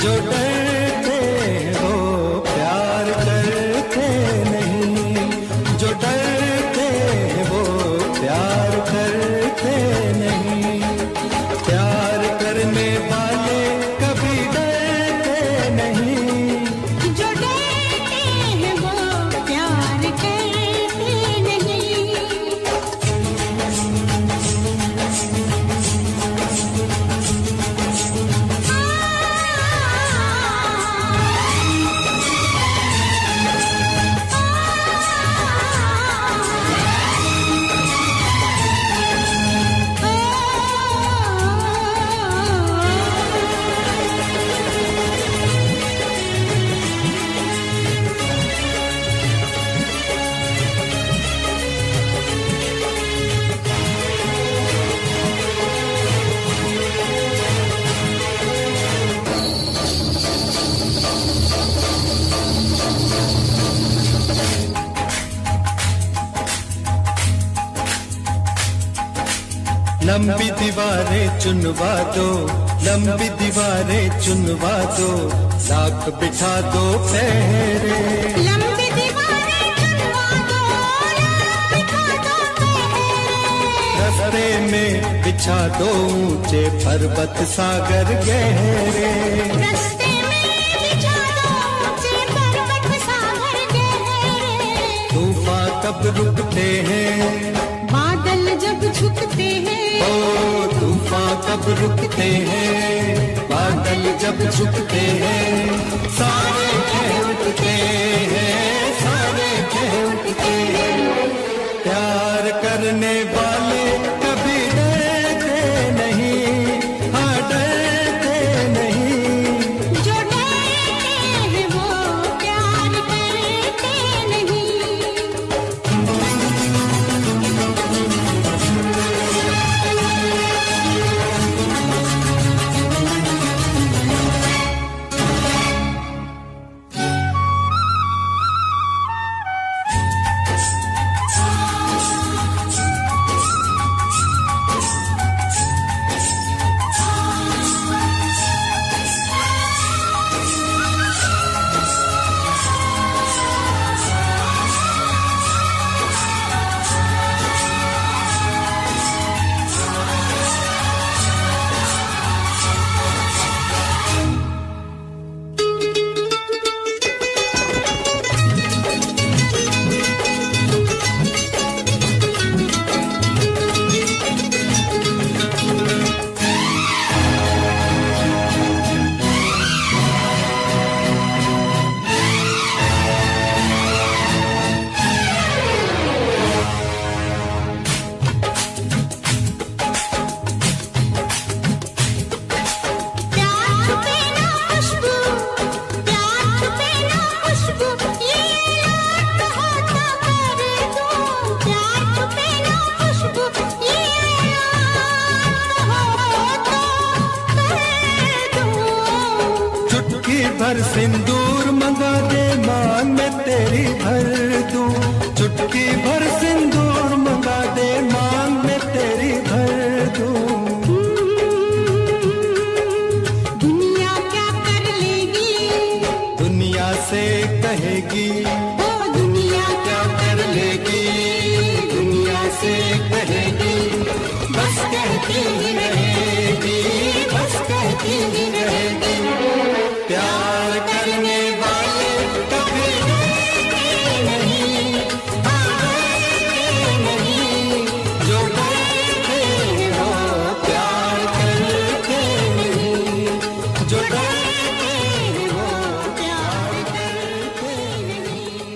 जो डरते वो प्यार करते नहीं, जो डरते वो प्यार करते नहीं, प्यार करने वाले कभी डरते नहीं, जो डरते हैं वो प्यार करते नहीं। लंबी दीवारें चुनवा दो, लंबी दीवारें चुनवा दो, लाख बिठा दो पहरे, लंबी दीवारें चुनवा दो, लाख बिठा दो पहरे, रस्ते में बिछा दो ऊंचे पर्वत सागर गहरे, रस्ते में बिछा दो ऊंचे पर्वत सागर गहरे। तूफान कब रुकते हैं, बादल जब झुकते हैं, ओ तूफान कब रुकते हैं, बादल जब झुकते हैं, सारे कह उठते हैं, सारे कह उठते हैं, प्यार करने वाले कभी डरते नहीं, हाँ डरते नहीं, जो डरते हैं वो प्यार करते नहीं। भर सिंदूर मंगा दे मांग में तेरी भर दूं, चुटकी भर सिंदूर मंगा दे मांग में तेरी भर दूं। दुनिया क्या कर लेगी, दुनिया से कहेगी, ओ दुनिया क्या कर लेगी, दुनिया से कहेगी, बस कहती ही रहेगी, बस कहती ही रहेगी, प्यार करने वाले कभी डरते नहीं, डरते नहीं, जो डरते हैं वो प्यार करते नहीं, जो डरते हैं वो प्यार करते नहीं।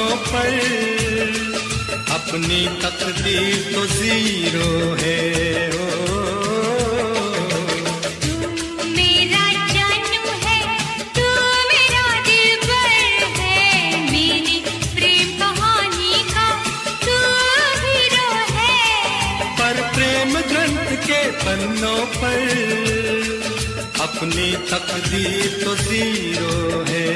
पन्नों पर, अपनी तकदीर तो जीरो है। मेरा जानू है, तू मेरा दिलबर है, मेरी प्रेम कहानी का तू हीरो है। पर प्रेम ग्रंथ के पन्नों पर, अपनी तकदीर तो जीरो है।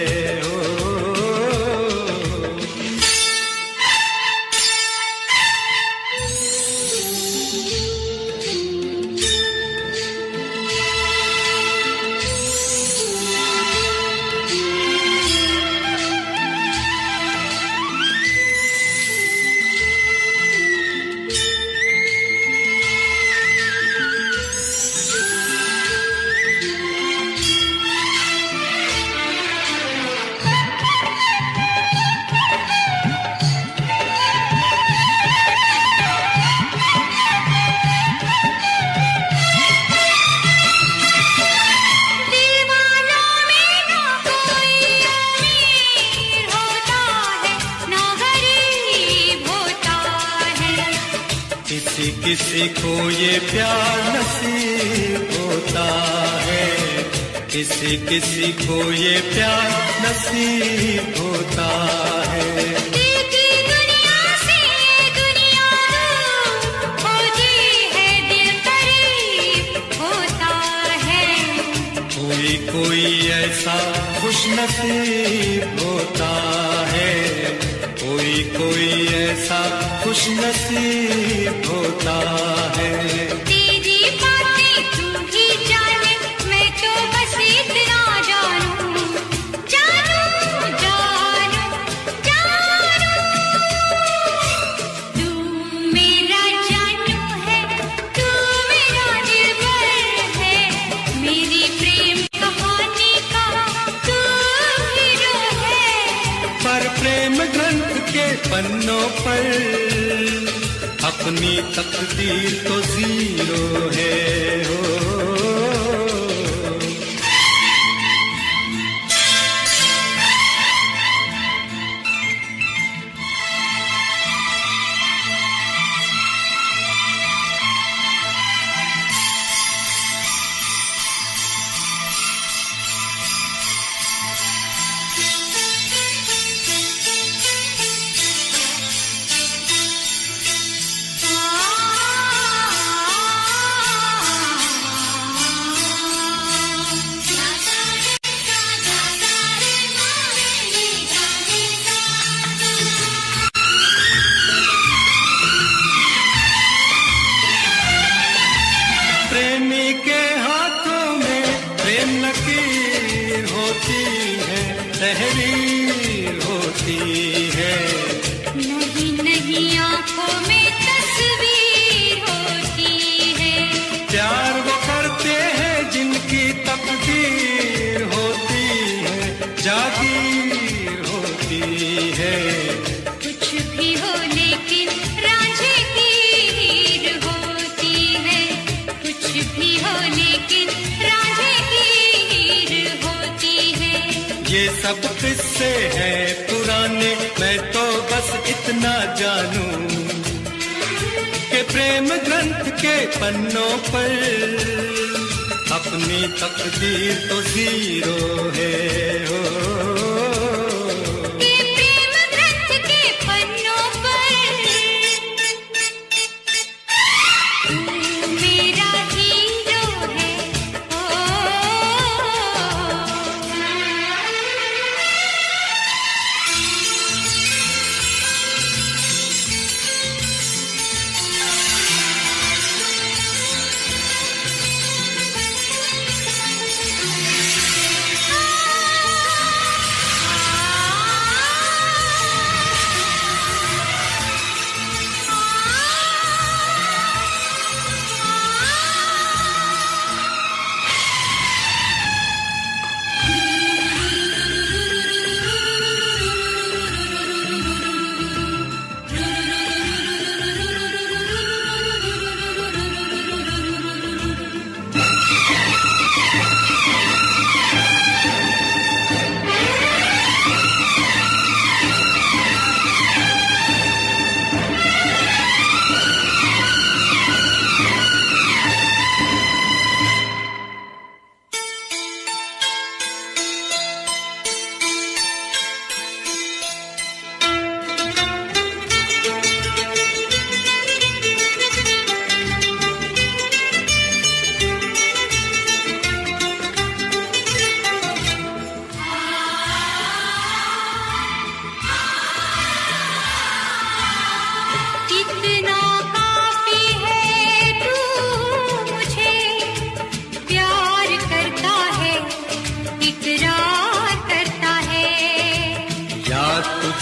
किसी को ये प्यार नसीब होता है, किसी किसी को ये प्यार नसीब होता है। देखी दुनिया से दुनिया दूर होती है, दिल करीब होता है। कोई कोई ऐसा खुश नसीब होता है, कोई कोई ऐसा खुश नसीब होता है। तेरी बातें तू ही जाने, मैं तो बस इतना जानू, जानू जानू जानू। तू मेरा जानू है, तू मेरा दिलबर है, मेरी प्रेम कहानी का तू हीरो है। पर प्रेम ग्रंथ के पन्नों पर, अपनी तकदीर तो जीरो है। प्रेमी के हाथों में प्रेम लकीर होती है, तहरीर होती है। नहीं नहीं आंखों में तस्वीर होती है। प्यार वो करते हैं जिनकी तकदीर होती है, जागीर होती है। कुछ भी हो लेकिन रांझे की हीर होती है, कुछ भी हो लेकिन रांझे की हीर होती है। ये सब किस्से हैं पुराने, मैं तो बस इतना जानूं कि प्रेम ग्रंथ के पन्नों पर, अपनी तकदीर तो जीरो है। ये प्रेम ग्रंथ के पन्नों पर, तू मेरा हीरो है।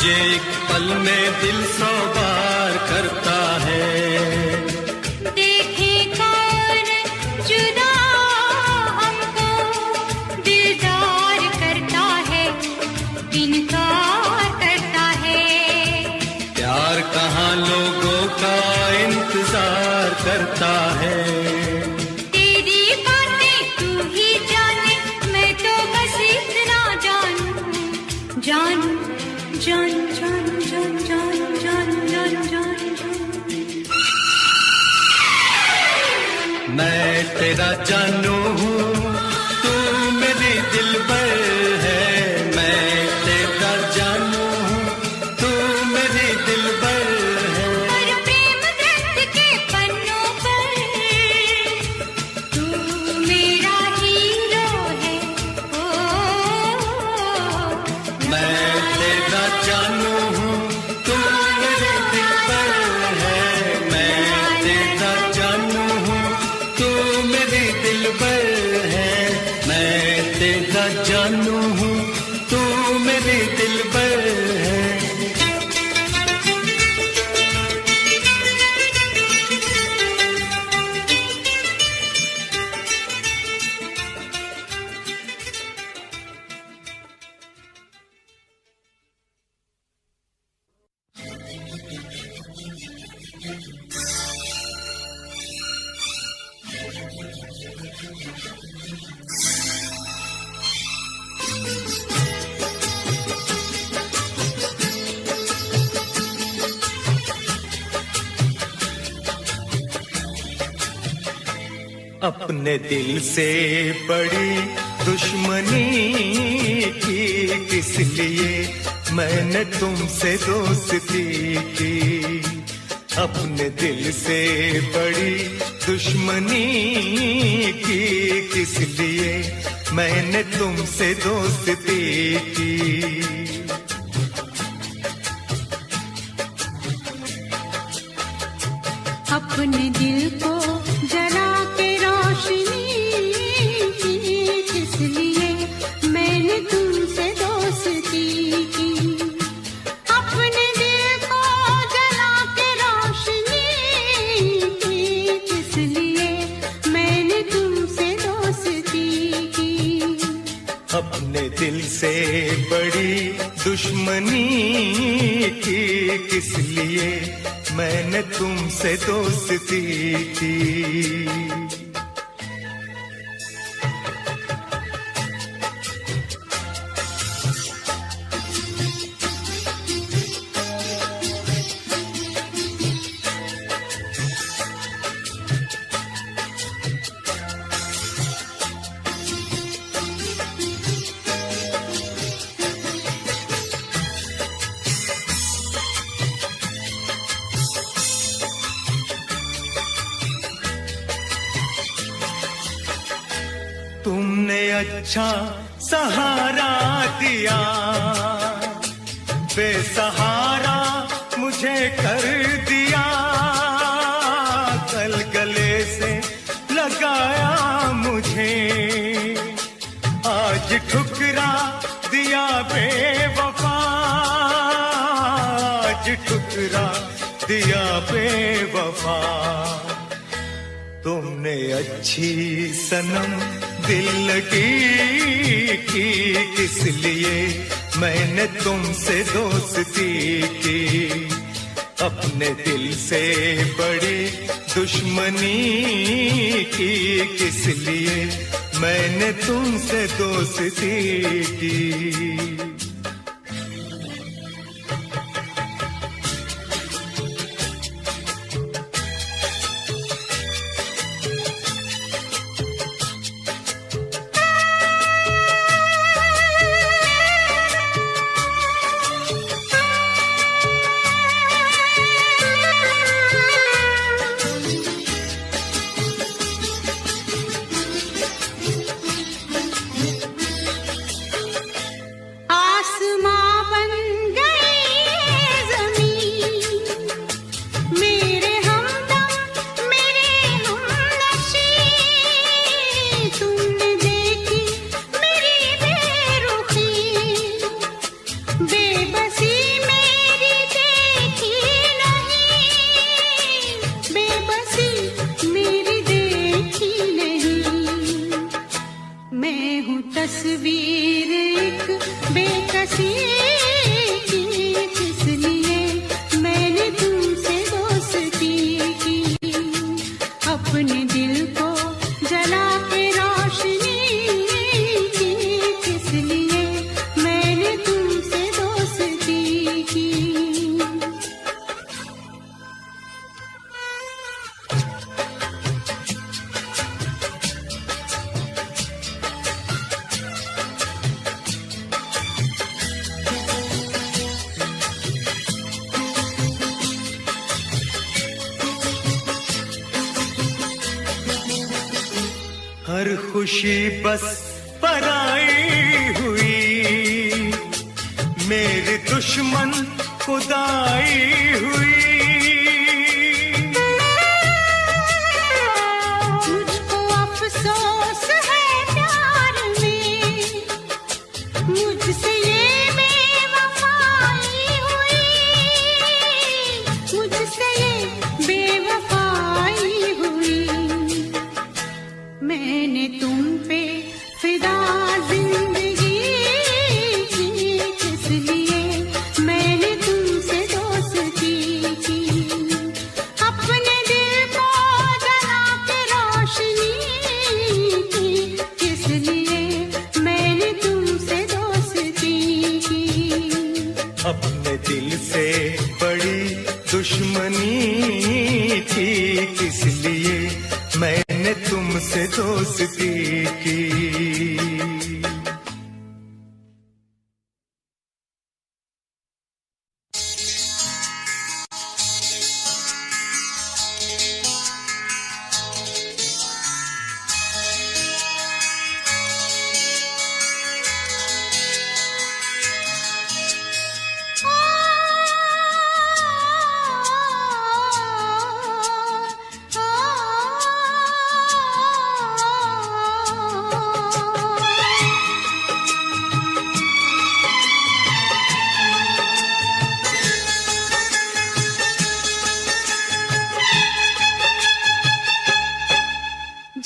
ये एक पल में दिल 100 बार करता है। देखे कौन जुदा हमको दिलदार करता है, इनकार करता है। प्यार कहाँ लोगों का इंतजार करता है। तेरी बातें तू ही जाने, मैं तो बस इतना जानूं, जानूं, जान जान जान जान जान जान जान जान। मैं तेरा जानू हूँ, तू मेरी दिलबर है। मैं तेरा जानू हूँ, तू मेरी दिलबर है। पर प्रेम ग्रंथ के पन्नों पर तू मेरा हीरो है। ओ, मैं तेरा जानू हूँ, तू मेरी दिलबर है। मैं तेरा जानू हूँ, तू मेरी दिलबर है। मैं तेरा जानू हूँ, तू मेरी दिलबर है। अपने दिल से बड़ी दुश्मनी की किस लिए मैंने तुमसे दोस्ती की। अपने दिल से बड़ी दुश्मनी की किस लिए मैंने तुमसे दोस्ती की। अपने दिल को जला के रोशनी की किस लिए मैंने तुमसे दोस्ती की। अपने दिल को जला के रोशनी की किस लिए मैंने तुमसे दोस्ती की। अपने दिल से बड़ी दुश्मनी की किस लिए मैंने तुमसे दोस्ती की। तुमने अच्छा सहारा दिया, बेसहारा मुझे कर दिया। कल गले से लगाया मुझे, आज ठुकरा दिया बेवफा। आज ठुकरा दिया बेवफा। तुमने अच्छी सनम दिल लगी की किस लिए मैंने तुमसे दोस्ती की। अपने दिल से बड़ी दुश्मनी की किस लिए मैंने तुमसे दोस्ती की। आ खुशी बस पराई हुई, मेरे दुश्मन खुदाई हुई। मुझको अफसोस है प्यार में, मुझसे ये बेवफाई हुई, मुझसे ये बेवफाई हुई। मैंने तुम पे फिदा जिंदगी की, किस लिए मैंने तुमसे दोस्ती की। अपने दिल को जला के रोशनी की, किस लिए मैंने तुमसे दोस्ती की। अपने दिल से बड़ी दुश्मनी थी, किस लिए मैंने तुमसे दोस्ती की।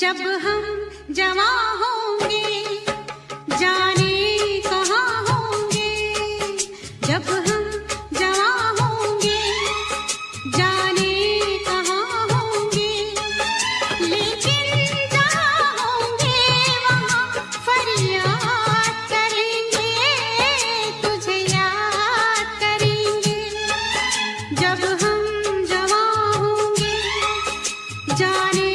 जब हम जवां होंगे जाने कहाँ होंगे, जब हम जवां होंगे जाने कहाँ होंगे। लेकिन जहाँ होंगे वहाँ फरियाद करेंगे, तुझे याद करेंगे। जब हम जवां होंगे जाने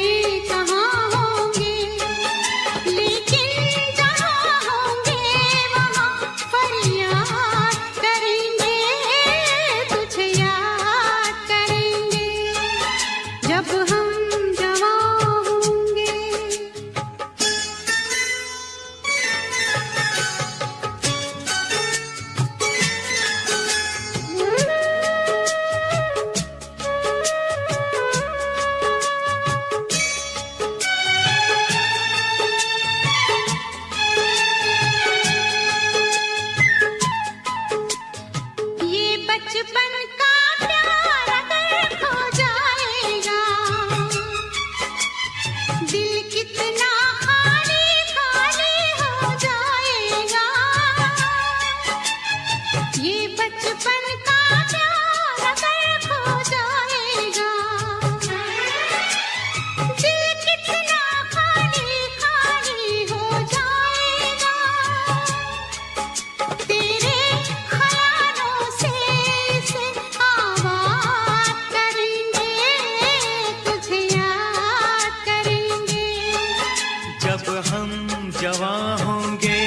जवां होंगे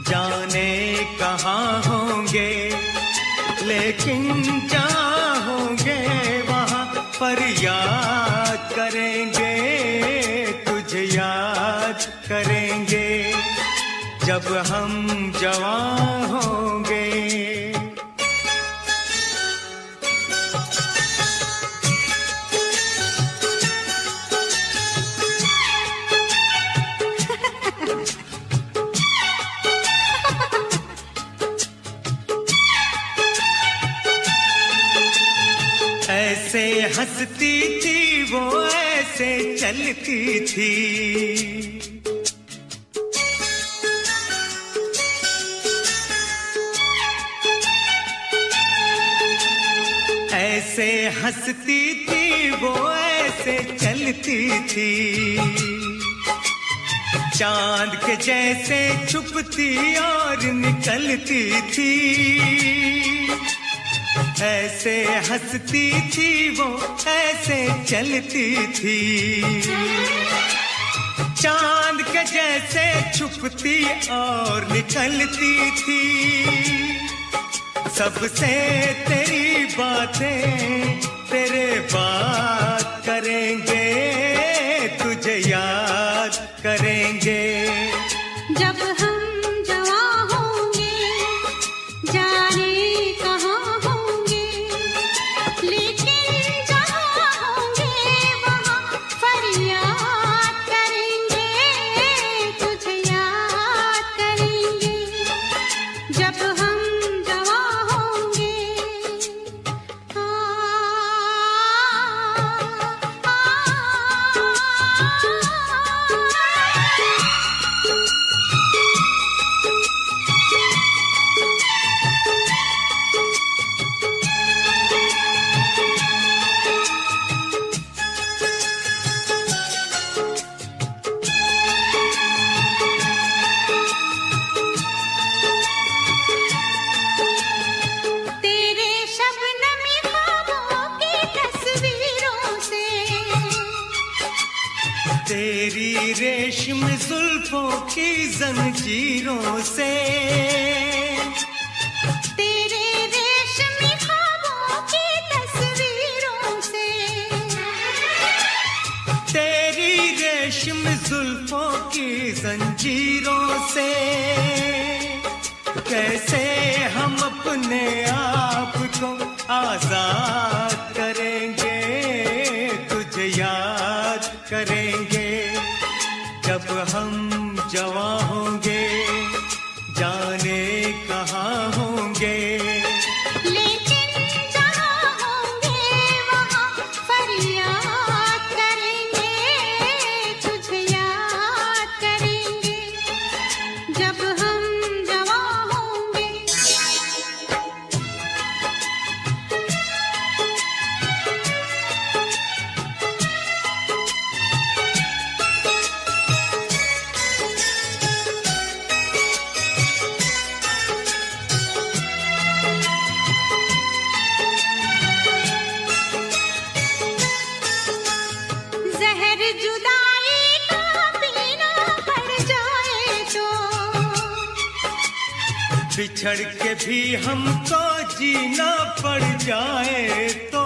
जाने कहाँ होंगे, लेकिन जहाँ होंगे वहाँ पर याद करेंगे, तुझे याद करेंगे। जब हम जवां होंगे। ऐसे हंसती थी वो, ऐसे चलती थी, ऐसे हंसती थी वो, ऐसे चलती थी। चांद के जैसे छुपती और निकलती थी, ऐसे हंसती थी वो, ऐसे चलती थी। चांद के जैसे छुपती और निकलती थी। सबसे तेरी बातें तेरे बात करेंगे, तुझे याद करेंगे। तेरी रेशम जुल्फों की जंजीरों से, तेरे रेशमी ख्वाबों की तस्वीरों से, तेरी रेशम जुल्फों की जंजीरों से, कैसे हम अपने आप को आजाद करेंगे, तुझे याद करेंगे जब हम जवां होंगे, जाने कहाँ होंगे। लेकिन जहाँ होंगे वहाँ फरियाद करेंगे, तुझे याद करेंगे जब हम जवां होंगे। जहर जुदाई का पीना पड़ जाए तो, बिछड़ के भी हमको जीना पड़ जाए तो,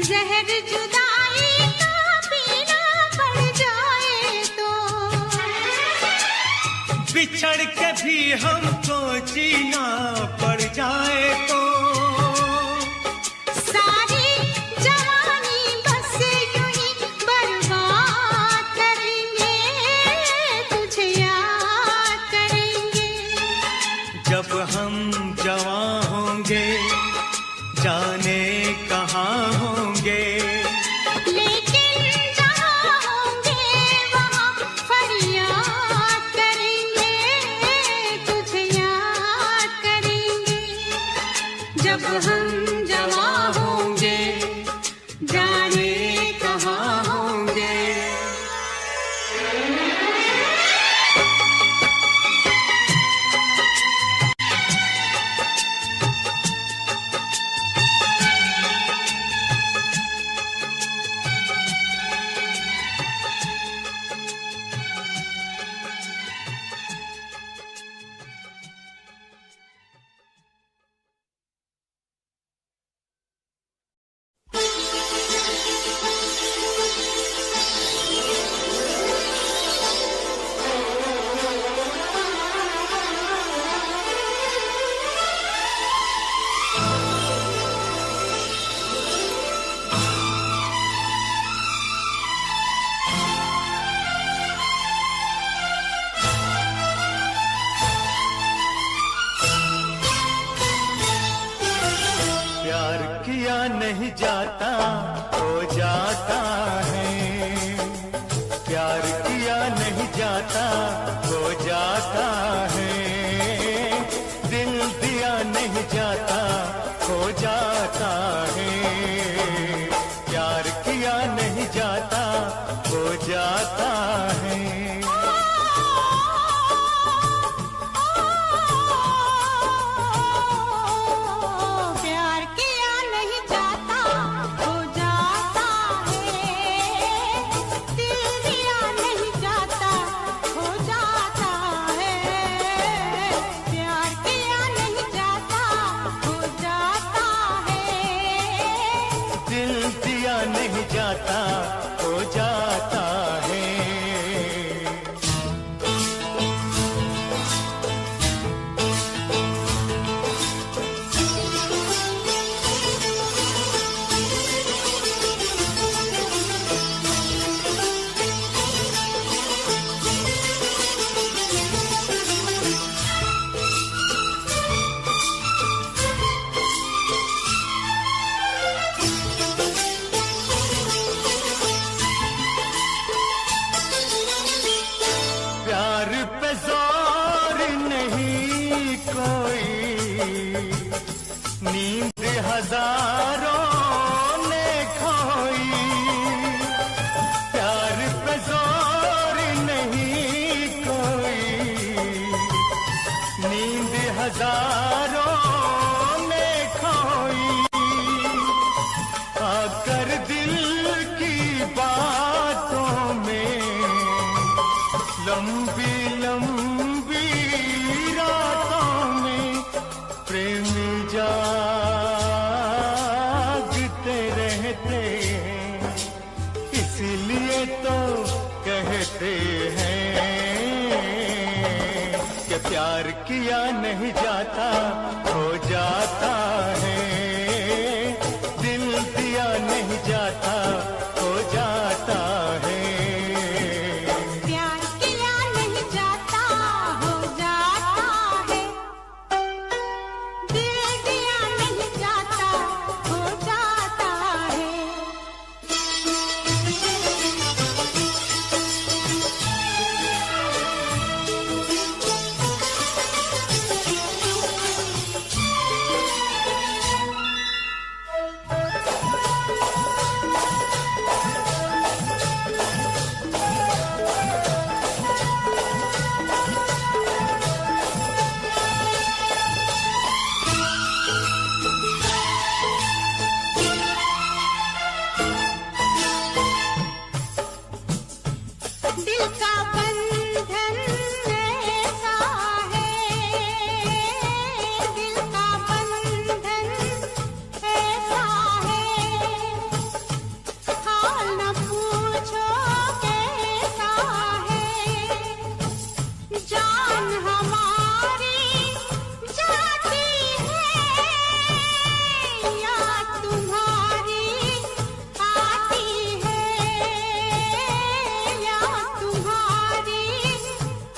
जहर जुदाई का पीना पड़ जाए तो, बिछड़ के भी हमको जीना पड़ जाए तो, सारी जवानी बस यूं ही बर्बाद करेंगे, तुझे याद करेंगे जब हम जवां होंगे, जाने कहाँ होंगे। लेकिन जहाँ होंगे वहाँ फरियाद करेंगे, तुझे याद करेंगे जब हम जवां होंगे, जाने कहाँ होंगे। प्यार किया नहीं जाता हो जाता है, प्यार किया नहीं जाता हो जाता है, दिल दिया नहीं जाता हो जाता है, प्यार किया नहीं जाता हो जाता है। प्यार किया नहीं जाता हो जाता है, दिल दिया नहीं जाता हो जाता है, प्यार किया नहीं जाता हो जाता है, दिल दिया नहीं जाता हो जाता है। प्यार पे जोर नहीं कोई, नींद हजारों ने खोई, प्यार पे जोर नहीं कोई, नींद हजारों ने खोई, आकर दिल की बात नहीं जाता हो जाता है, दिल दिया नहीं जाता हो जाता है। प्यार किया नहीं जाता हो जाता है, दिल दिया नहीं जाता हो जाता है। दिल का बंधन ऐसा है, दिल का बंधन ऐसा है, हाल न पूछो कैसा है। जान हमारी जाती है, याद तुम्हारी आती है, याद तुम्हारी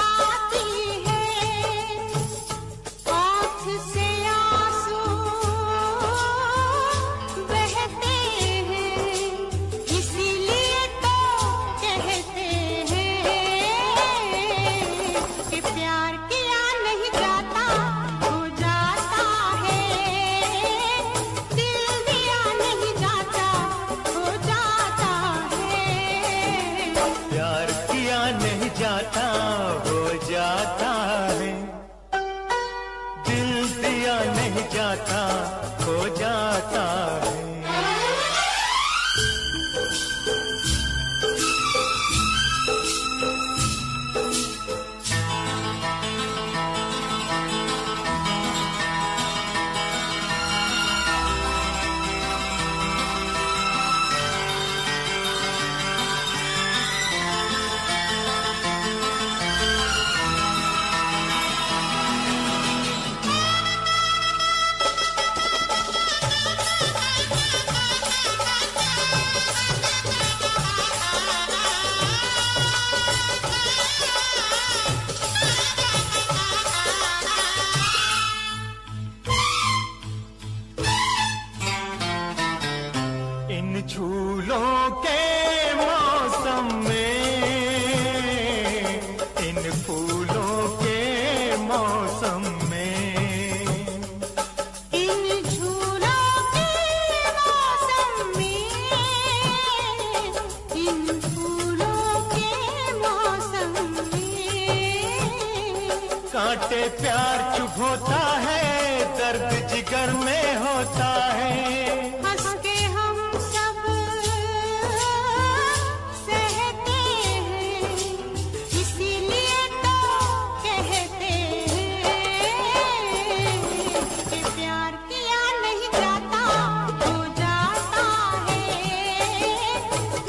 आती है। आँख से आंसू बहते हैं, इसीलिए तो कहते हैं कि प्यार किया नहीं जाता हो जाता है, दिल दिया नहीं जाता हो जाता है। प्यार किया नहीं जाता हो जाता है, दिल दिया नहीं जाता हो जाता है। इन झूलों के मौसम में, इन फूलों के मौसम में, इन झूलों के मौसम में, इन फूलों के मौसम में, कांटे प्यार चुभोता है, दर्द जिगर में होता है। हंस के हम सब सहते हैं, इसीलिए तो कहते हैं कि प्यार किया नहीं जाता हो जाता है,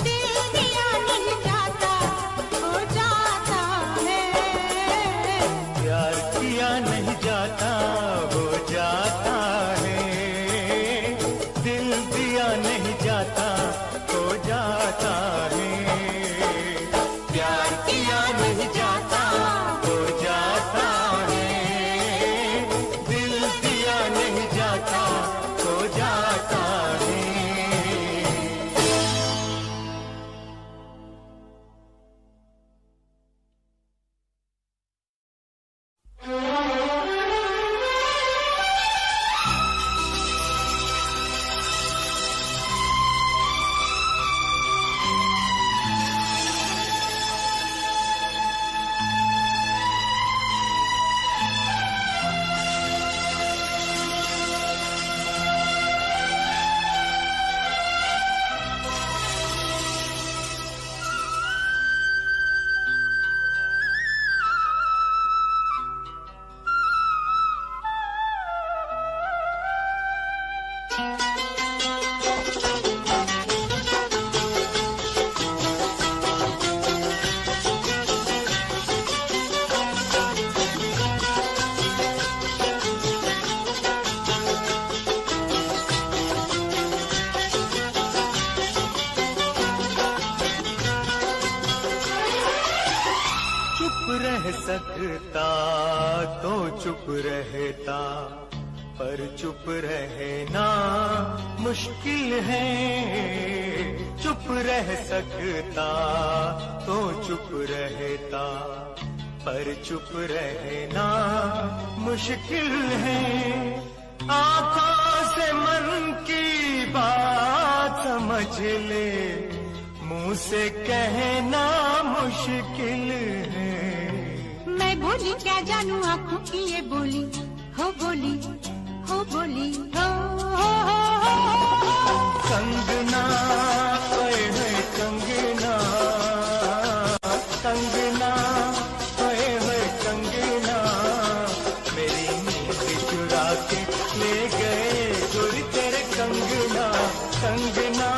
दिल दिया नहीं जाता हो जाता है। प्यार किया नहीं जाता हो जाता है, सकता तो चुप रहता, पर चुप रहना मुश्किल है। चुप रह सकता तो चुप रहता, पर चुप रहना मुश्किल है। आँखों से मन की बात समझ ले, मुंह से कहना मुश्किल है। मैं बोली क्या जानू आँखों की ये बोली, हो बोली, हो बोली, हो कंगना ओए होए कंगना, कंगना ओए होए कंगना, मेरी नींद चुरा के ले गए गोरी तेरे कंगना। कंगना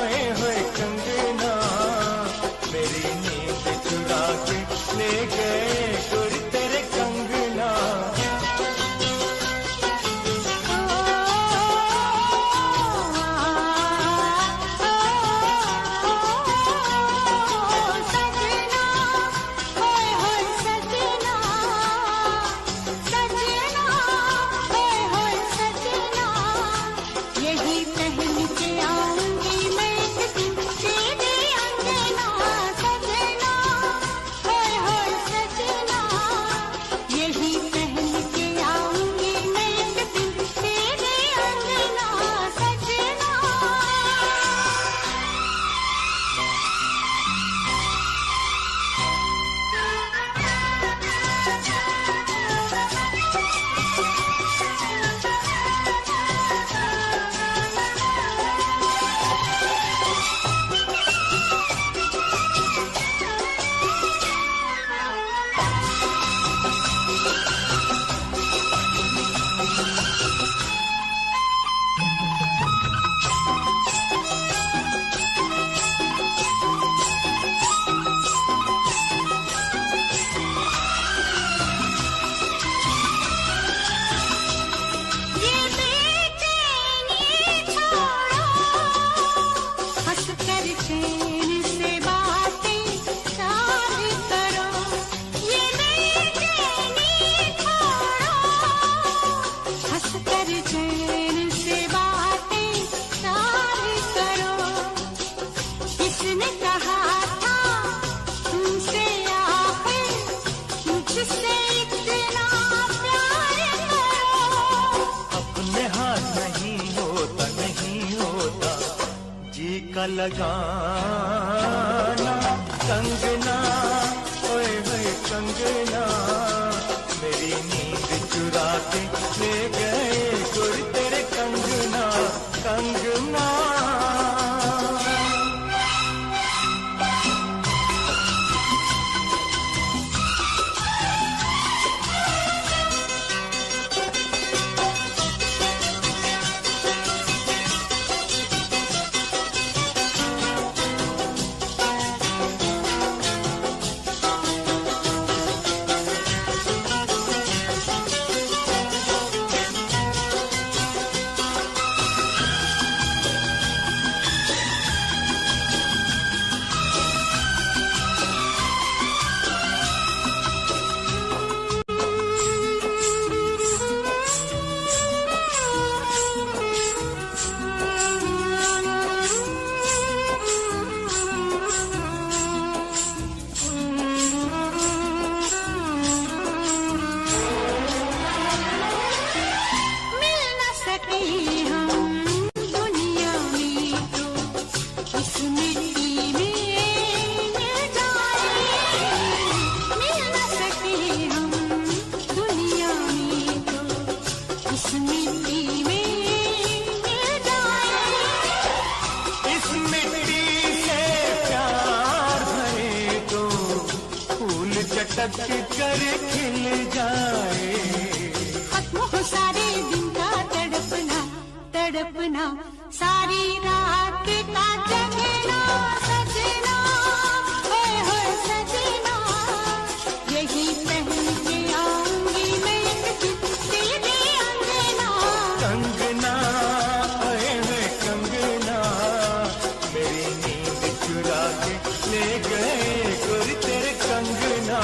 ओए होए कंगना, मेरी नींद चुरा के ले गए गोरी तेरे कंगना। का लगाना कंगना ओए होए कंगना, मेरी नींद चुरा के ले गए गोरी तेरे कंगना। कंगना चटक कर खिल जाए, खत्म हो सारे दिन का तड़पना तड़पना, सारी रात का जगना सजना, होए होए सजना, यही पहन के आऊंगी मैं तेरे अंगना। कंगना होए होए कंगना, मेरी नींद चुरा के ले गए गोरी तेरे कंगना।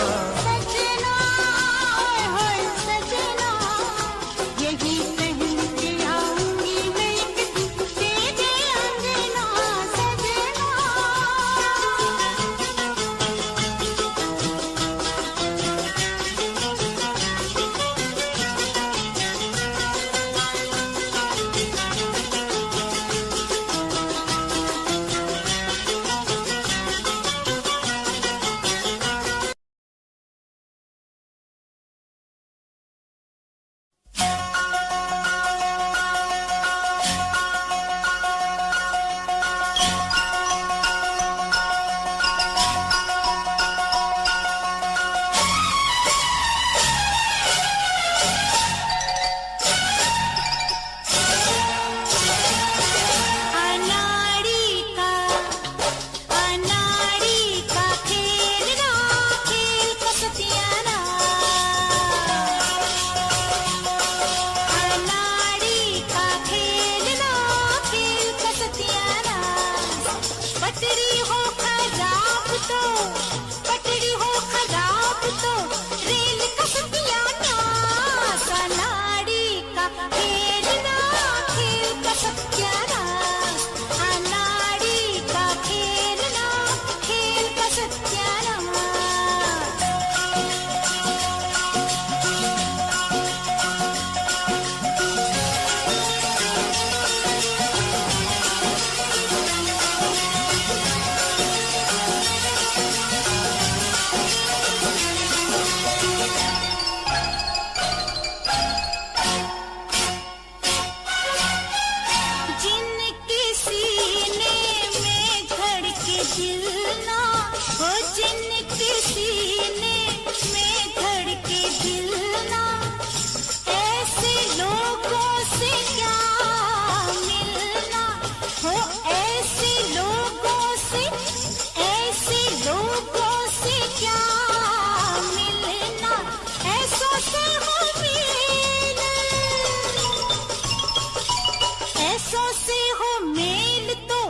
पैसों से हो मेल तो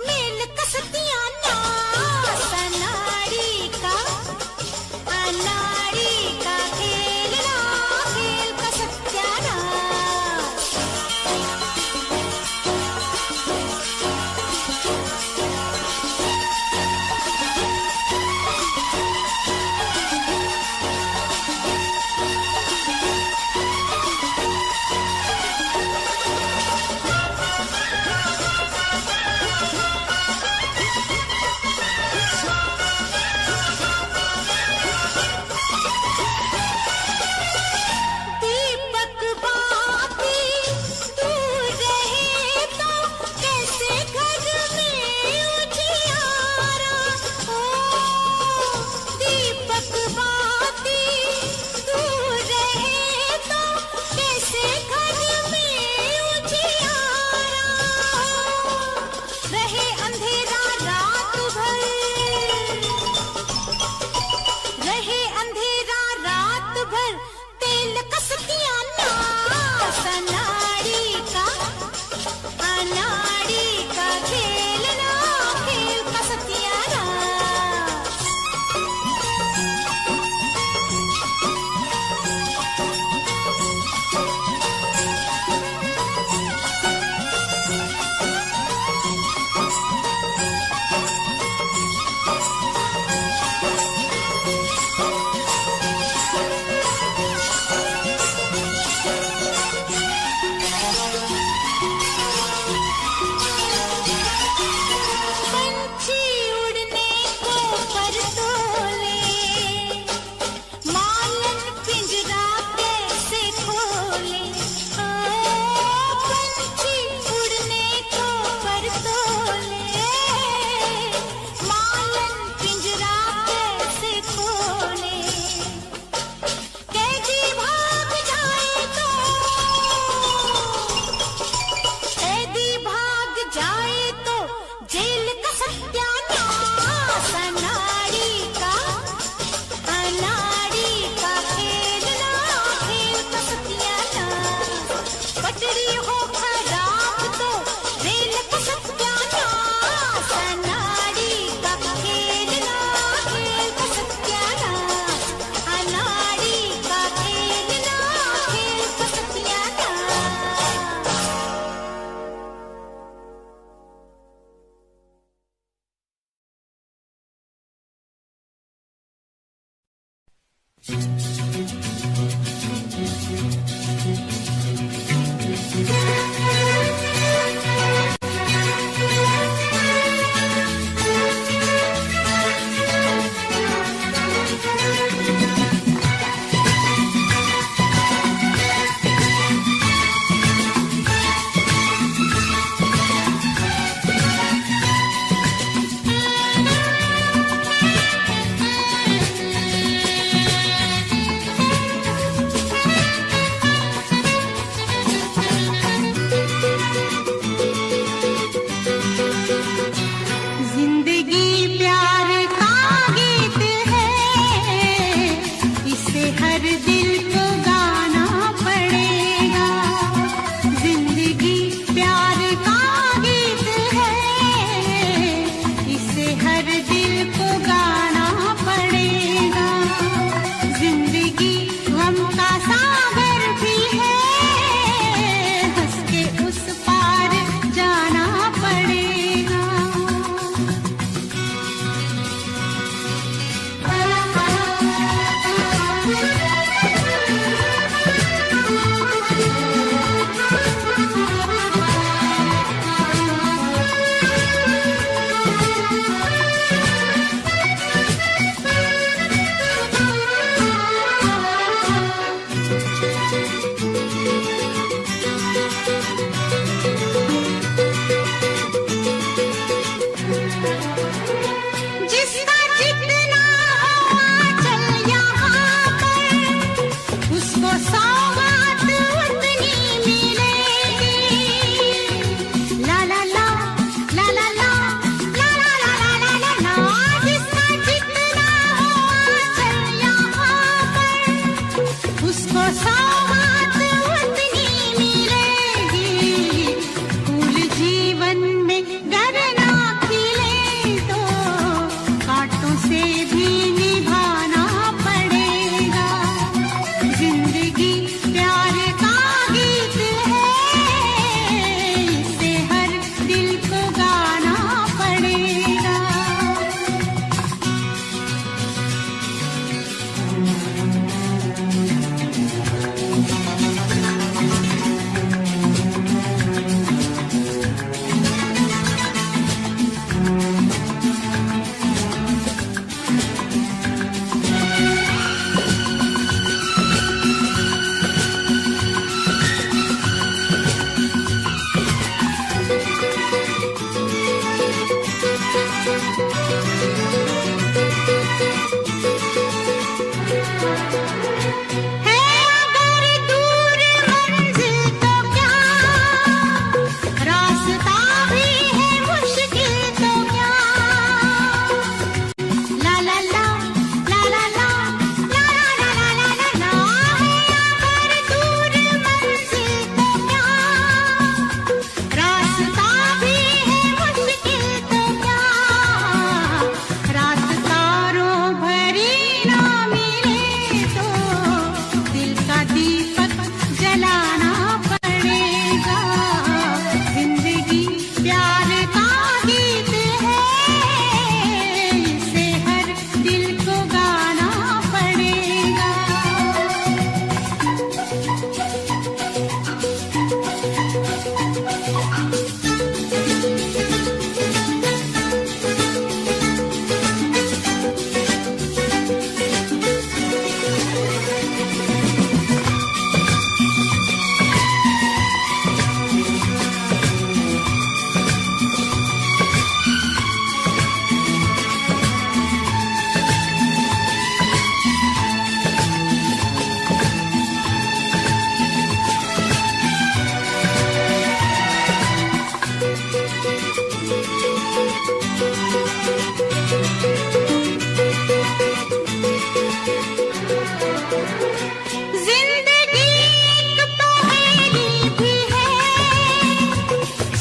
मेल कसतियां ना, अनाड़ी का खेल ना, खेल का सत्यानाश। दीपक बाती दूर रहे तो कैसे घर में उजियारा हो, दीपक बाती दूर रहे तो कैसे घर में उजियारा हो, रहे अंधेरा रात भर, रहे अंधेरा रात भर, तेल कसतियां ना, अनाड़ी का खेल ना, खेल का सत्यानाश। पंछी उड़ने को पर तोले, मालन पिंजरा कैसे खोले, पंछी उड़ने को पर तोले, मालन पिंजरा कैसे खोले, कैदी भाग जाए तो, कैदी भाग जाए तो जेल का सत्यानाश, अनाड़ी का खेल ना, खेल का सत्यानाश। पटरी हो खराब तो रेल का सत्यानाश, अनाड़ी का खेल ना, खेल का सत्यानाश, अनाड़ी का खेल ना, खेल का सत्यानाश।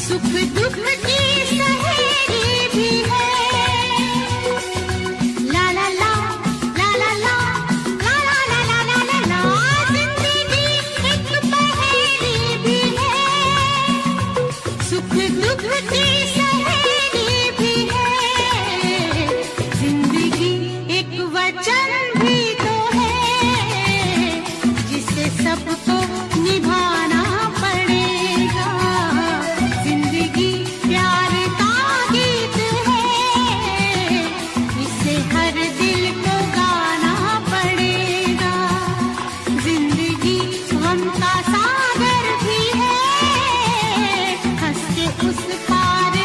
सुख दुख की सहेली भी है। ला ला ला ला ला ला ला ला ला ला ला ला ला, जिंदगी एक पहेली भी है। सुख दुख की सहेली भी है। जिंदगी एक वचन भी तो है, जिसे सबको निभाना पड़ेगा। जिंदगी प्यार का गीत है, इसे हर दिल को गाना पड़ेगा। जिंदगी गम का सागर भी है, हंस के उस पार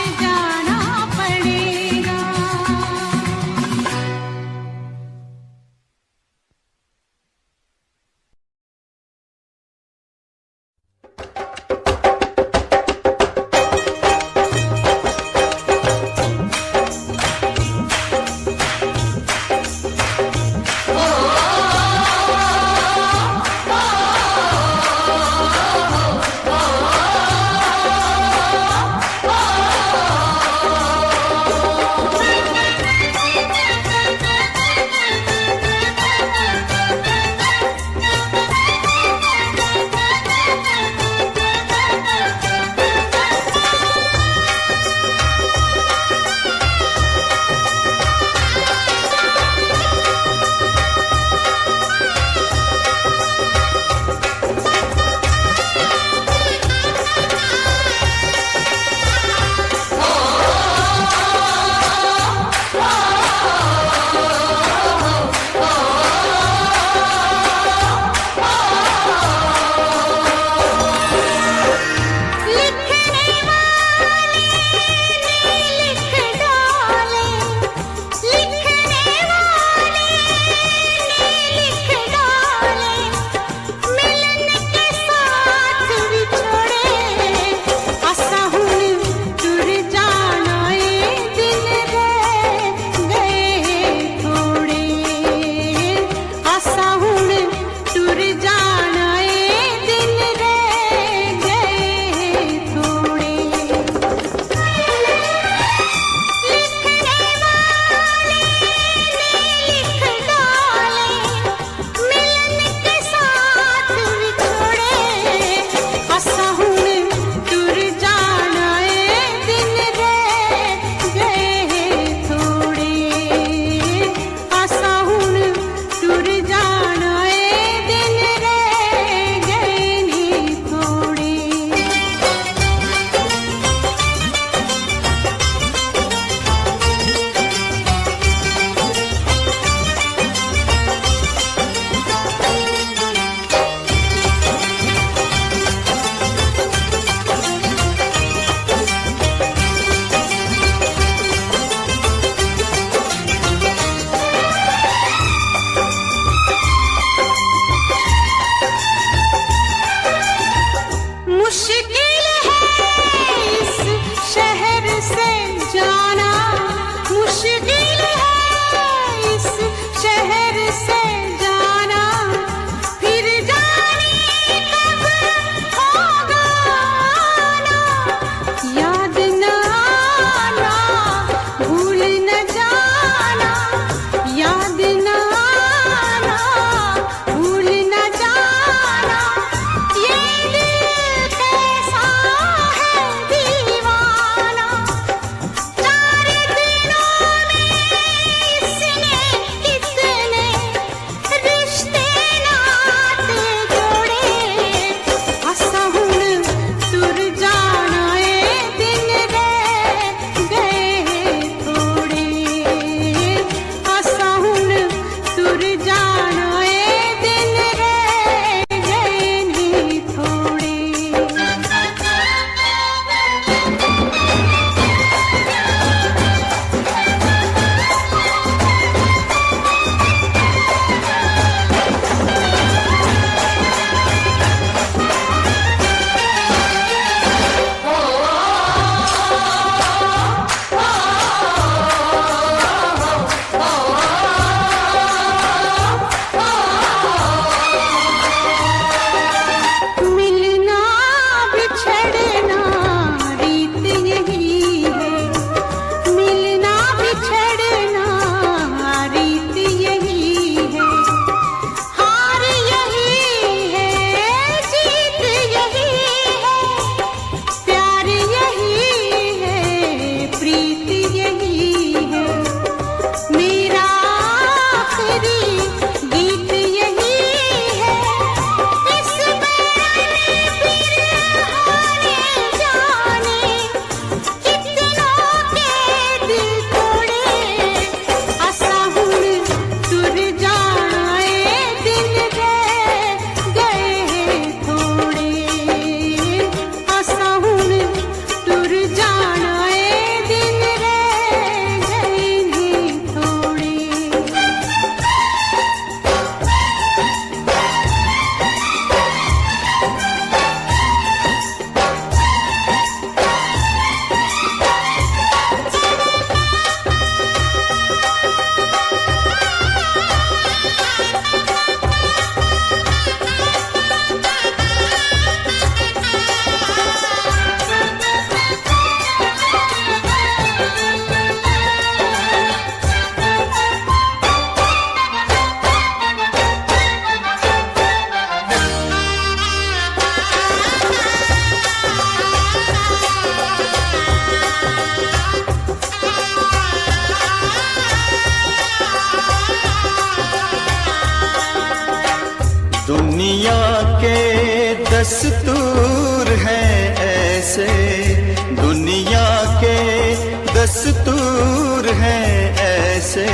हैं ऐसे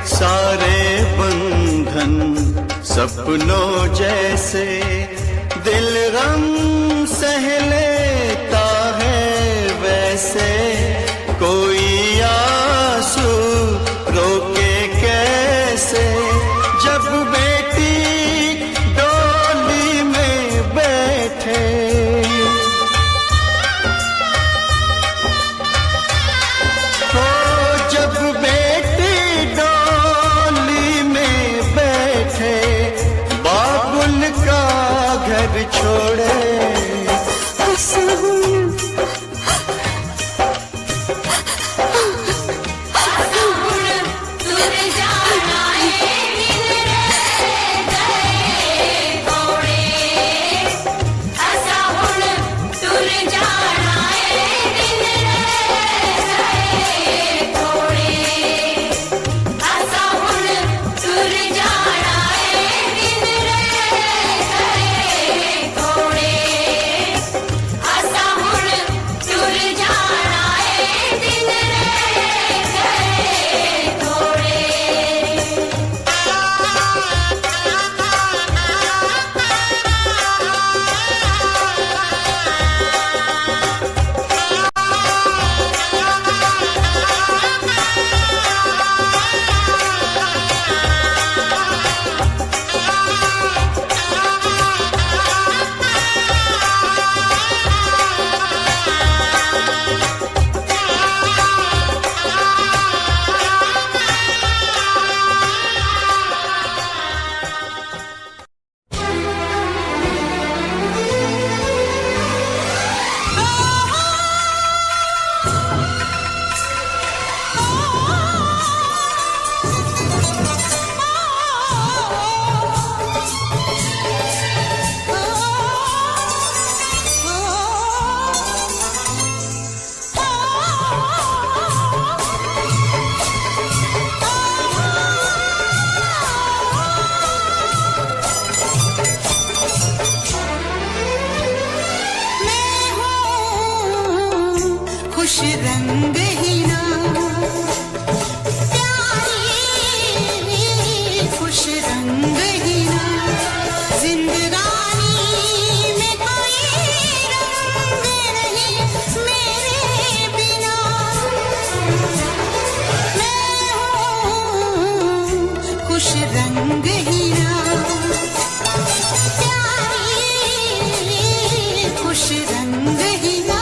सारे बंधन सपनों जैसे, दिल गम सह लेता है वैसे, कोई आंसू रोके कैसे, जब बेटी डोली में बैठे। हो जब बेटी डोली में बैठे, बाबुल का घर छोड़े, खुश रंगहीना प्यारी, खुश रंगहीना जिंदगानी में कोई रंग नहीं मेरे बिना। मैं हूँ खुश रंगहीना प्यारी, खुश रंगहीना।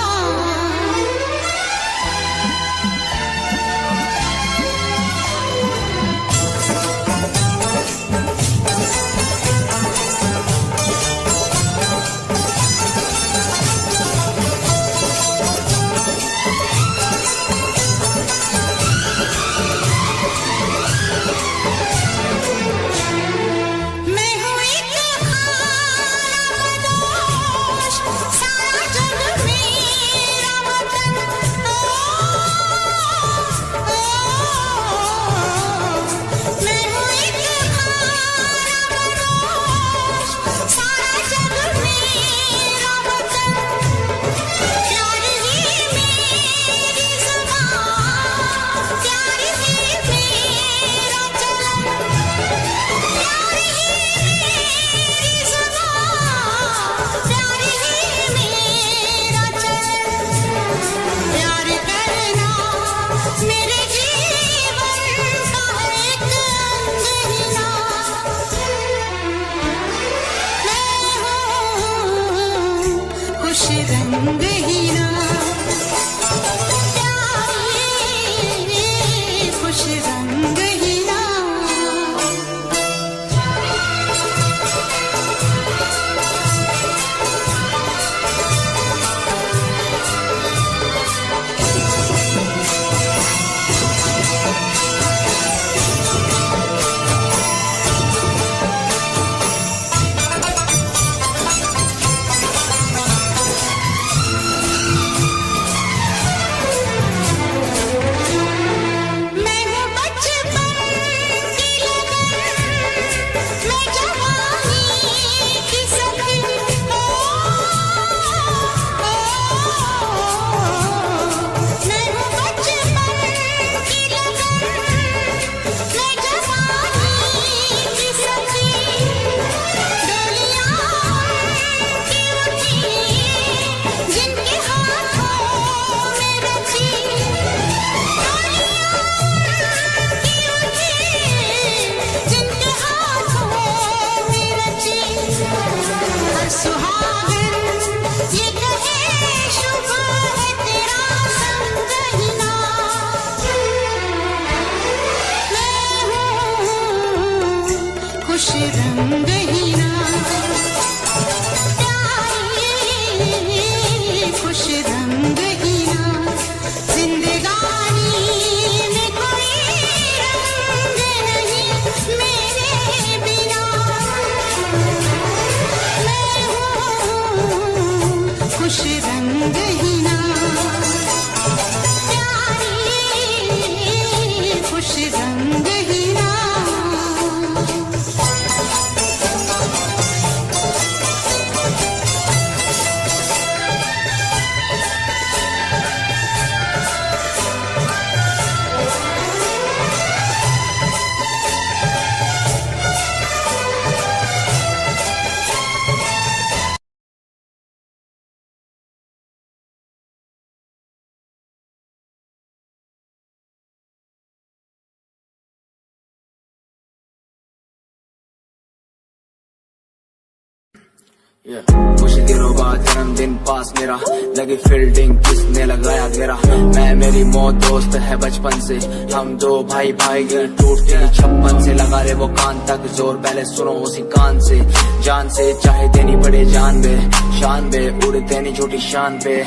कुछ दिनों बाद जन्मदिन पास मेरा, लगी फील्डिंग किसने लगाया घेरा। मैं मेरी मौत दोस्त है बचपन से, हम दो भाई भाई टूटती 56 से। लगा ले वो कान तक जोर, पहले सुनो उसी कान से। जान से चाहे देनी पड़े जान बे, शान बे उड़ देनी छोटी शान पे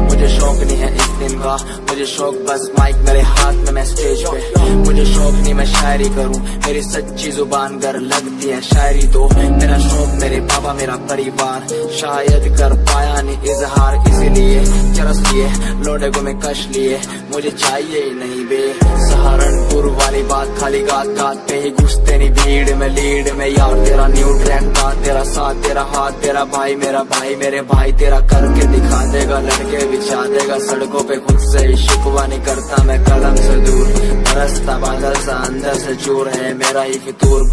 मुझे शौक नहीं है इस दिन का, मुझे शौक बस माइक मेरे हाथ में, मैं स्टेज पे। मुझे शौक नहीं मैं शायरी करूं, मेरी सच्ची जुबान गर लगती है शायरी तो। मेरा शौक मेरे बाबा मेरा परिवार, शायद कर पाया नहीं इजहार, इसीलिए चरस लिए लोडे को मैं कश लिए। मुझे चाहिए ही नहीं बे सहारनपुर वाली बात, खाली गात गात पे ही घुसते नहीं भीड़ में लीड में। यार तेरा न्यू ट्रैक का, तेरा साथ तेरा हाथ, तेरा भाई मेरा भाई, मेरे भाई तेरा करके दिखा देगा, लड़के बिछा देगा सड़कों पे। खुद से ही शिकवा नहीं करता मैं कलम से दूर, बरसता बादल सा अंदर से चूर है मेरा ही फितूर।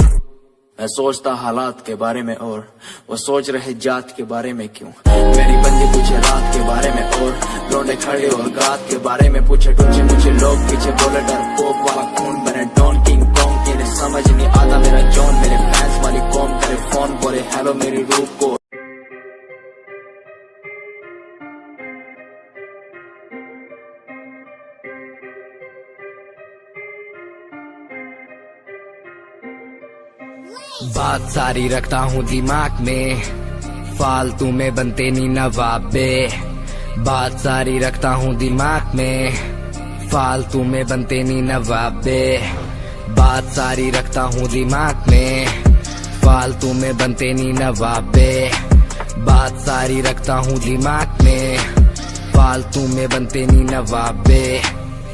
मैं सोचता हालात के बारे में और वो सोच रहे जात के बारे में क्यों। मेरी बंदी पूछे रात के बारे में और लौंडे खड़े और गात के बारे में पूछे। टूचे मुझे लोग पीछे बोले डर पोक वाला खून बने डॉन किंग कॉन्ग, इन्हें समझ नहीं आता मेरा जॉन। मेरे फैंस वाली कौन करे फोन बोले हेलो मेरी रूप को। बात सारी रखता हूँ दिमाग में, फालतू में बनते नहीं नवाबे। बात सारी रखता हूँ दिमाग में, फालतू में बनते नहीं नवाबे। बात सारी रखता हूँ दिमाग में, फालतू में बनते नहीं नवाबे। बात सारी रखता हूँ दिमाग में, फालतू में बनते नहीं नवाबे।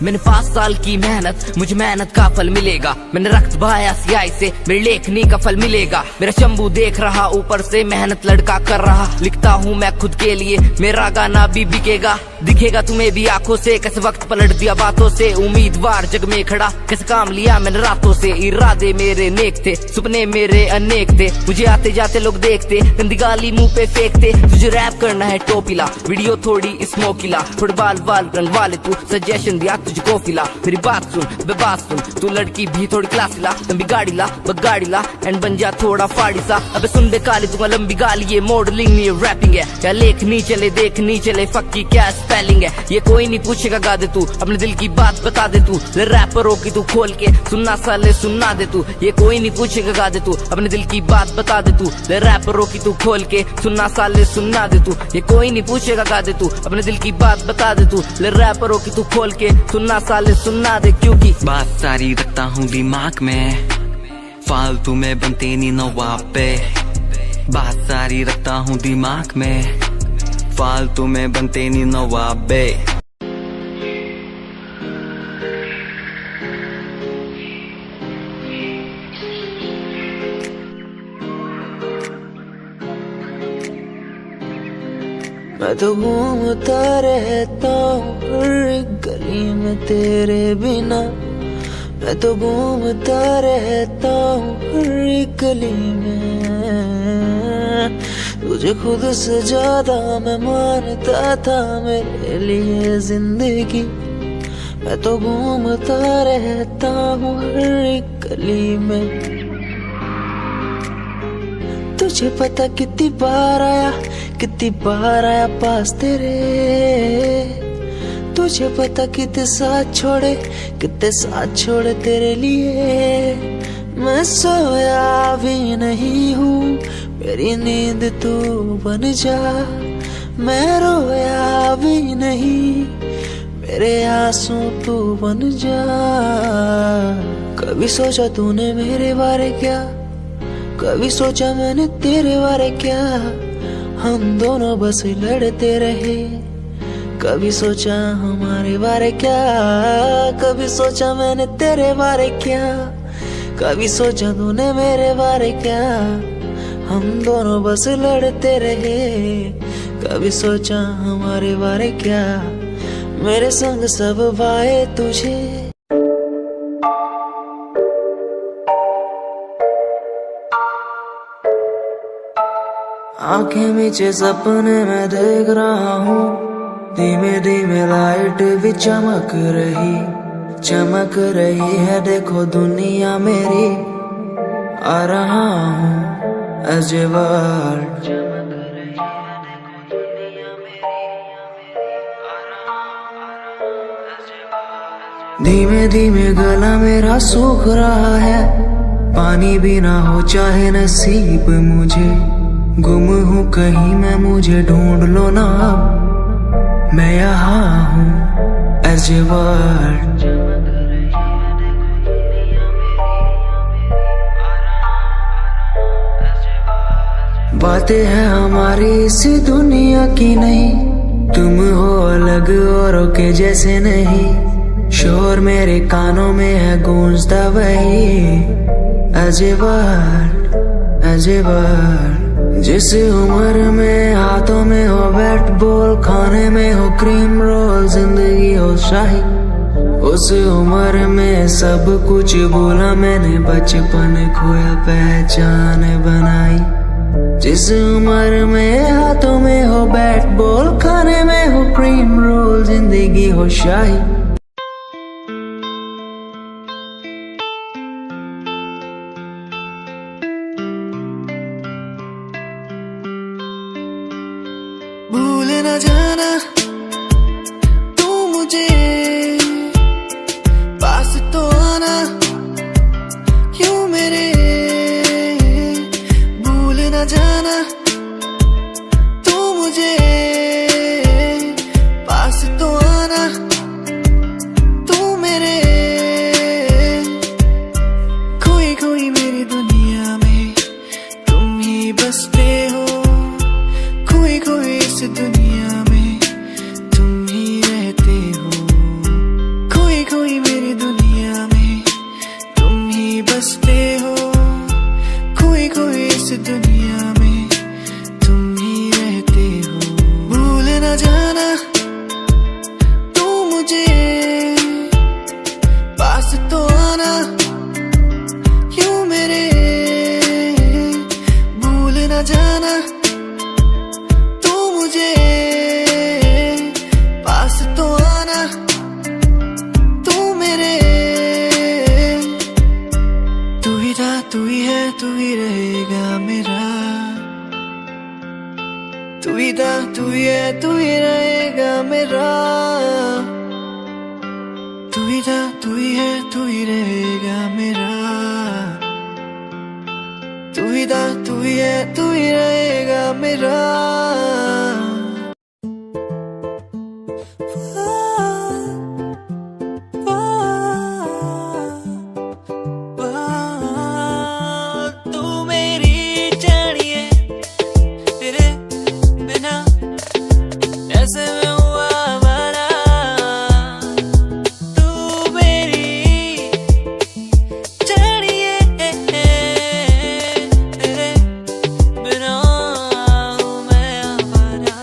मैंने 5 साल की मेहनत, मुझे मेहनत का फल मिलेगा। मैंने रक्त बहाया सियाही से, मेरी लेखनी का फल मिलेगा। मेरा शंभू देख रहा ऊपर से, मेहनत लड़का कर रहा। लिखता हूँ मैं खुद के लिए, मेरा गाना भी बिकेगा। दिखेगा तुम्हें भी आंखों से, कैसे वक्त पलट दिया बातों से। उम्मीदवार जग में खड़ा, कैसे काम लिया मैंने रातों से। इरादे मेरे नेक थे, सपने मेरे अनेक थे। मुझे आते जाते लोग देखते, गंदी गाली मुंह पे फेंकते। तुझे रैप करना है टोपीला, वीडियो थोड़ी स्मोकीला। थोड़े बाल रंग वाले तू, सजेशन दिया तुझको फिला। मेरी बात सुन बे बात सुन, तू लड़की भी थोड़ी क्लासी ला। लंबी गाड़ी ला बगाड़ी ला एंड बन जा थोड़ा फाड़ी सा। अबे सुन बे काली दूंगा लंबी गाली, ये मॉडलिंग नहीं रैपिंग है। क्या लेखनी चले देखनी चले, फक्की क्या स्पेलिंग है। ये कोई नहीं पूछेगा गा दे तू, अपने दिल की बात बता दे तू। रैपरों की तू खोल के सुनना साले सुनना दे तू। ये कोई नहीं पूछेगा गा दे तू, अपने दिल की बात बता दे तू। रैपरों की तू खोल के सुनना साले सुनना दे तू। ये कोई नहीं पूछेगा गा दे तू, अपने दिल की बात बता दे तू। रैपरों की तू खोल के सुनना साले सुनना दे, क्योंकि बात सारी रखता हूँ दिमाग में, फालतू में बनते नहीं नवाबे। बात सारी रखता हूँ दिमाग में, फालतू में बनते नहीं नवाबे। मैं तो घूमता रहता हूँ हर एक गली में तेरे बिना। मैं तो घूमता रहता हूँ हर एक गली में। तुझे खुद से ज्यादा मैं मानता था मेरे लिए जिंदगी। मैं तो घूमता रहता हूँ हर एक गली में। तुझे पता कितनी बार आया पास तेरे। तुझे पता कितने साथ छोड़े तेरे लिए। मैं सोया भी नहीं हूँ, मेरी नींद तू बन जा। मैं रोया भी नहीं, मेरे आंसू तू बन जा। कभी सोचा तूने मेरे बारे क्या, कभी सोचा मैंने तेरे बारे क्या। हम दोनों बस लड़ते रहे, कभी सोचा हमारे बारे क्या। कभी सोचा मैंने तेरे बारे क्या, कभी सोचा तूने मेरे बारे क्या। हम दोनों बस लड़ते रहे, कभी सोचा हमारे बारे क्या। मेरे संग सब भाए तुझे। आंखें नीचे सपने में देख रहा हूँ, धीमे धीमे लाइट भी चमक रही है। देखो दुनिया मेरी, आ रहा हूँ as a world. धीमे धीमे गला मेरा सूख रहा है, पानी भी ना हो चाहे नसीब मुझे, गुम हूँ कहीं मैं मुझे ढूंढ लो ना अब, मैं यहाँ हूँ as a world. बातें हैं हमारी इस दुनिया की नहीं, तुम हो अलग औरों के जैसे नहीं, शोर मेरे कानों में है गूंजता वही as a world, as a world. जिस उम्र में हाथों में हो बैट बॉल, खाने में हो क्रीम रोल, जिंदगी हो शाही, उस उम्र में सब कुछ भूला मैंने, बचपन खोया पहचान बनाई. जिस उम्र में हाथों में हो बैट बॉल, खाने में हो क्रीम रोल, जिंदगी हो शाही. भूल न जाना तू मुझे, पास तो आना क्यों मेरे, भूल न जाना तू मुझे, पास तो आना तू मेरे. खोई खोई मेरी दुनिया में तुम ही बसते हो, खोई खोई इस दुनिया में तुम ही रहते हो, खोई खोई मेरी दुनिया में तुम ही बसते हो, खोई खोई इस दुनिया में तुम ही रहते हो. भूल न जाना तू मुझे, पास तो आना क्यों मेरे, भूल न जाना तू मुझे, पास तो आना तू मेरे. तू ही था तू ही है तू ही रहेगा मेरा, तू ही था तू ही है तू ही रहेगा मेरा, तू ही था तू ही है तू ही रहेगा मेरा, तू ही था तू ही है तू ही रहेगा मेरा. तू मेरी जानिए, तेरे बिना ऐसे में हुआ बड़ा, तू मेरी जानिए, तेरे बिना हूँ मैं आवारा.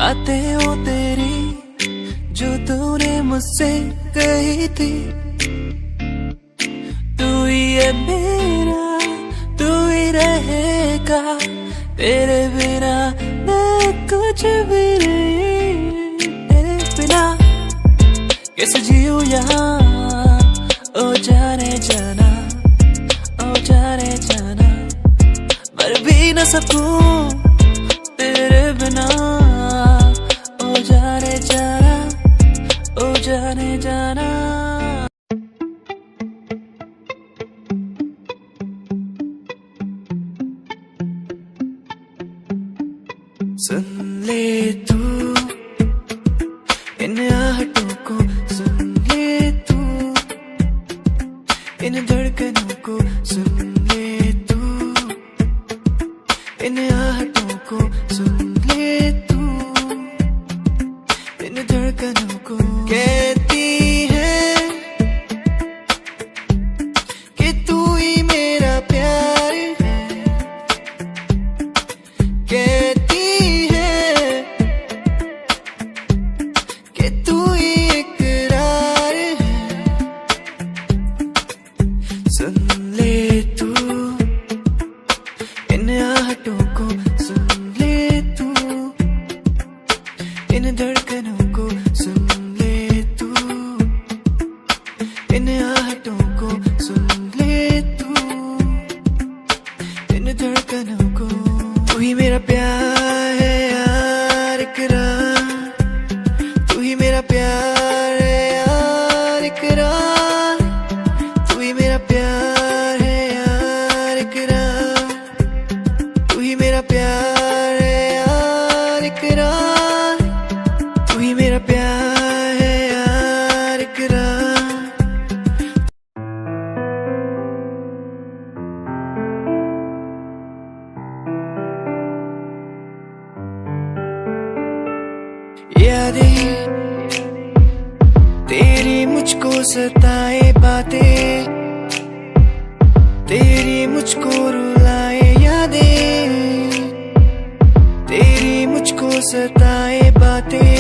बातें वो तेरी जो तूने मुझसे कही थी। तू ही है मेरा, तू ही रहेगा, तेरे बिना मैं कुछ भी नहीं। तेरे बिना कैसे जीऊं यहाँ, ओ जाने जाना, ओ जाने जाना, मर भी न सकूं तेरे बिना, ओ जाने जाना, ओ जाने जाना। सुन ले तू इन आहटों को, सुन ले तू इन धड़कनों को, सुन ले तू इन आहटों को, सुन ले तू इन धड़कनों को। कहती है कि तू ही मेरा प्यार है, कहती है कि तू ही इकरार है। सुन ले तू इन आहटों को, सुन ले तू इन धड़कनों को, सुन ले तू इन आहटों को, सुन ले तू इन धड़कनों को। तू ही मेरा प्यार है यार इकरार, तू ही मेरा प्यार है यार इकरार, तू ही मेरा प्यार है यार इकरार, तू ही मेरा प्यार है यार इकरार, तू ही मेरा प्यार है यार इकरार। यादें तेरी मुझको सताए, बातें तेरी मुझको रुलाए, यादें तेरी मुझको सताए, बातें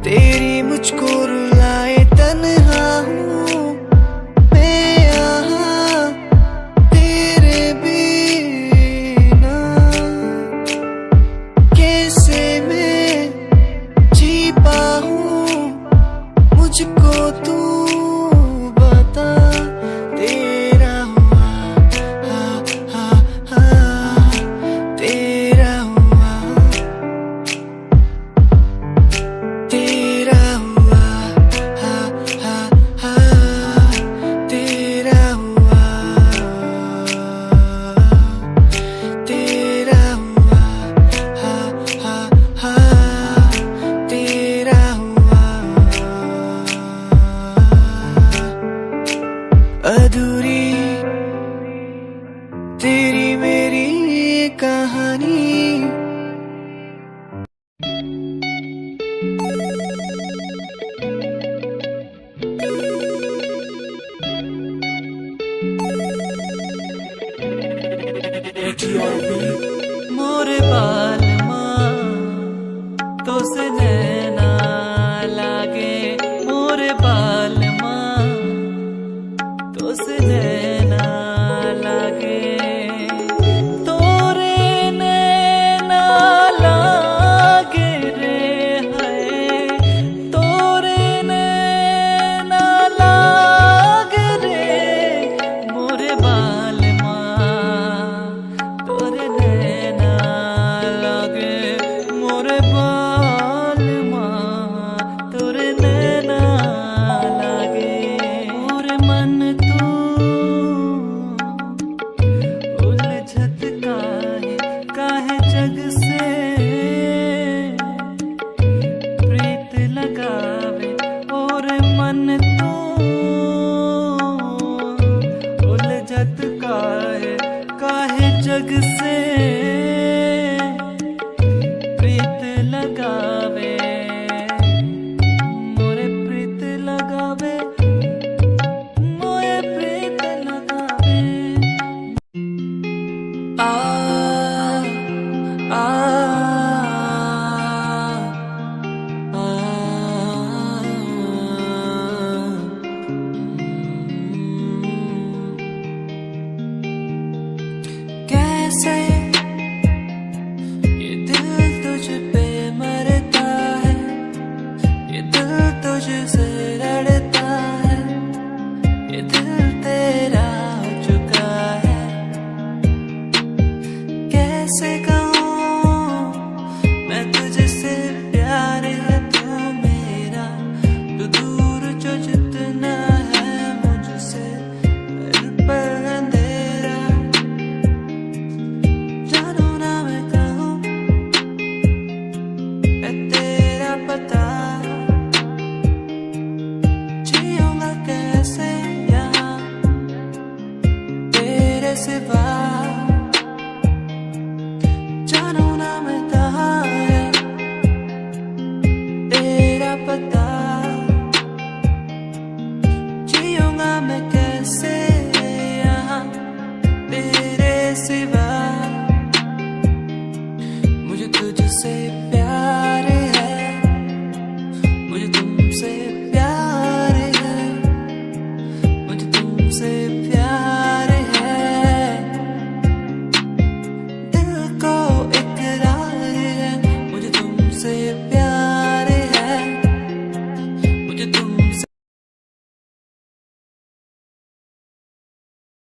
तेरी मुझको रुलाए। तन्हा हूँ मैं यहाँ तेरे बिना, कैसे मैं जी पाऊँ मुझको तू बता। तेरा हुआ हा हा हा, तेरा हुआ, तेरा हुआ तुझसे लड़ता है, ये दिल तेरा हो चुका है। कैसे कहूँ मैं तुझसे प्यार है तू मेरा, तू दूर जो जितना है मुझसे मेरे पर अंधेरा। जानू ना मैं कहूँ मैं तेरा पता, जियूंगा कैसे यहाँ तेरे सिवा। जानू ना मैं कहाँ है तेरा पता, जियूंगा मैं कैसे यहाँ तेरे सिवा। मुझे तुझसे प्यार है, मुझे तुमसे प्यार है, मुझे तुमसे प्यार है। दिल को इकरार है, मुझे तुमसे प्यार है, मुझे तुम